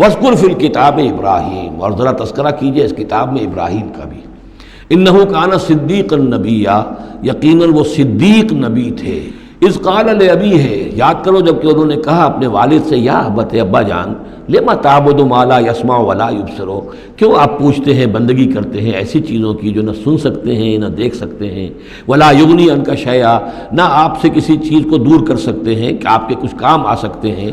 وَاذْكُرْ فِي الْكِتَابِ ابراہیم، اور ذرا تذکرہ کیجئے اس کتاب میں ابراہیم کا بھی، انہ کان صدیقا نبیّا، یقیناً وہ صدیق نبی تھے، اذ قال لابیہ، یاد کرو جب کہ انہوں نے کہا اپنے والد سے، یا ابت، ابا جان، لما تعبد ما لا يسمع ولا يبصر، کیوں آپ پوچھتے ہیں، بندگی کرتے ہیں ایسی چیزوں کی جو نہ سن سکتے ہیں نہ دیکھ سکتے ہیں، ولا یغنی عنک شیئا، نہ آپ سے کسی چیز کو دور کر سکتے ہیں کہ آپ کے کچھ کام آ سکتے ہیں،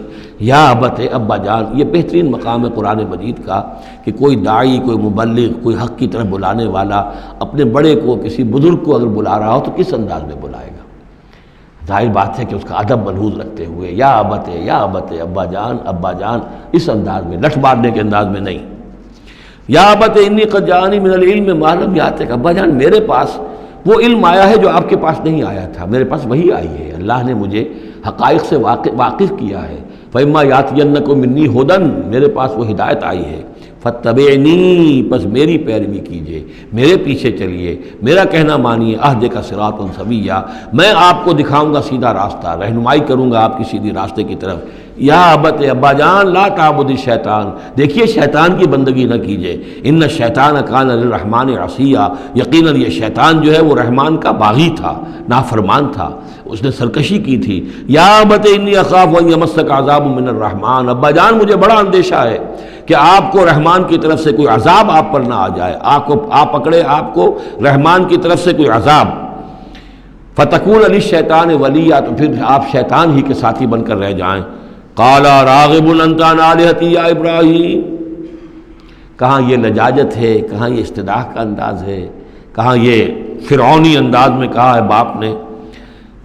یا ابت، ابا جان۔ یہ بہترین مقام ہے قرآن مجید کا کہ کوئی داعی، کوئی مبلغ، کوئی حق کی طرف بلانے والا اپنے بڑے کو، کسی بزرگ کو اگر بلا رہا ہو تو کس انداز میں بلائے گا؟ ظاہر بات ہے کہ اس کا ادب ملحوظ رکھتے ہوئے، یا ابت، یا ابت، ابا جان، ابا جان، اس انداز میں، لٹ مارنے کے انداز میں نہیں۔ یا ابت انی قد جاءنی من العلم ما لم یاتک، ابا جان میرے پاس وہ علم آیا ہے جو آپ کے پاس نہیں آیا تھا، میرے پاس وہی آئی ہے، اللہ نے مجھے حقائق سے واقف کیا ہے۔ فإما یأتینکم منی ھدی، میرے پاس وہ ہدایت آئی ہے، فاتبعنی، پس میری پیروی کیجئے، میرے پیچھے چلیے، میرا کہنا مانیے، اہدک صراطا سویا، میں آپ کو دکھاؤں گا سیدھا راستہ، رہنمائی کروں گا آپ کی سیدھی راستے کی طرف۔ یا ابت، ابا جان، لا تعبد الشیطان، دیکھیے شیطان کی بندگی نہ کیجئے، ان الشیطان کان للرحمن عصیا، یقیناً یہ شیطان جو ہے وہ رحمان کا باغی تھا، نافرمان تھا، اس نے سرکشی کی تھی۔ یا ابت انی اخاف ان یمسک عذاب من الرحمن، ابا جان مجھے بڑا اندیشہ ہے کہ آپ کو رحمان کی طرف سے کوئی عذاب آپ پر نہ آ جائے، آپ پکڑے آپ کو رحمان کی طرف سے کوئی عذاب، فتکون للشیطان ولیا، تو پھر آپ شیطان ہی کے ساتھی بن کر رہ جائیں۔ قال راغب انت عن آلہتی یا ابراہیم، کہاں یہ لجاجت ہے، کہاں یہ استداح کا انداز ہے، کہاں یہ فرعونی انداز میں کہا ہے باپ نے،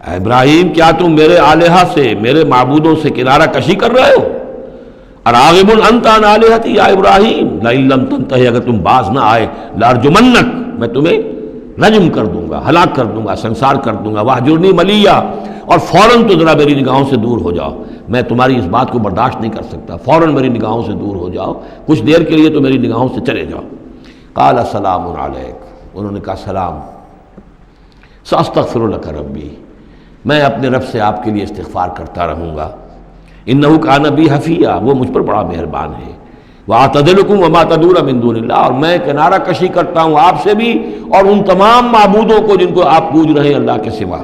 اے ابراہیم کیا تم میرے آلہہ سے، میرے معبودوں سے کنارہ کشی کر رہے ہو؟ اراغب انت عن آلہتی یا ابراہیم لئن لم تنتہی، اگر تم باز نہ آئے، لارجمنک، میں تمہیں رجم کر دوں گا، ہلاک کر دوں گا، سنسار کر دوں گا، واہجرنی ملیہ، اور فوراً تو ذرا میری نگاہوں سے دور ہو جاؤ، میں تمہاری اس بات کو برداشت نہیں کر سکتا، فوراً میری نگاہوں سے دور ہو جاؤ، کچھ دیر کے لیے تو میری نگاہوں سے چلے جاؤ۔ قال سلام علیک، انہوں نے کہا سلام، ساستغفر لک ربی، میں اپنے رب سے آپ کے لیے استغفار کرتا رہوں گا، انہ کان بی حفیہ، وہ مجھ پر بڑا مہربان ہے، وَأَعْتَزِلُكُمْ وَمَا تَدْعُونَ مِن دُونِ اللَّهِ، اور میں کنارہ کشی کرتا ہوں آپ سے بھی اور ان تمام معبودوں کو جن کو آپ پوج رہے ہیں اللہ کے سوا۔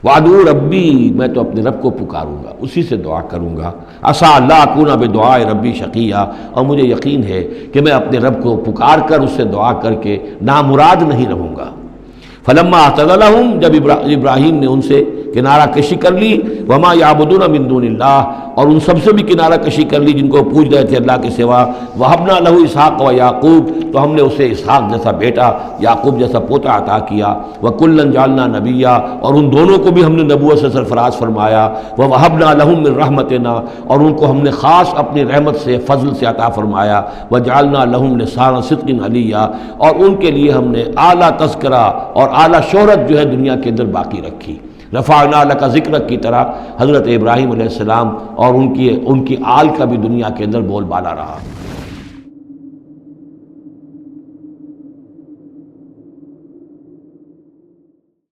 وَأَدْعُو رَبِّي، میں تو اپنے رب کو پکاروں گا، اسی سے دعا کروں گا، عَسَىٰ أَلَّا أَكُونَ بِدُعَاءِ رَبِّي شَقِيًّا، اور مجھے یقین ہے کہ میں اپنے رب کو پکار کر اس سے دعا کر کے نامراد نہیں رہوں گا۔ فلما اعتزلهم، جب ابراہیم نے ان سے کنارہ کشی کر لی، وما یعبدون من دون اللہ، اور ان سب سے بھی کنارہ کشی کر لی جن کو پوج رہے تھے اللہ کے سوا، وہبنا لہ اسحاق و یعقوب، تو ہم نے اسے اسحاق جیسا بیٹا، یعقوب جیسا پوتا عطا کیا، وکلا جعلنا نبیا، اور ان دونوں کو بھی ہم نے نبوت سے سرفراز فرمایا، ووہبنا لہم من رحمتنا، اور ان کو ہم نے خاص اپنی رحمت سے، فضل سے عطا فرمایا، وجعلنا لہم لسان صدق علیہ، اور ان کے لیے ہم نے اعلیٰ تذکرہ اور اعلیٰ شہرت جو ہے دنیا کے اندر باقی رکھی۔ رفعنا لک ذکرک کی طرح حضرت ابراہیم علیہ السلام اور ان کی آل کا بھی دنیا کے اندر بول بالا رہا۔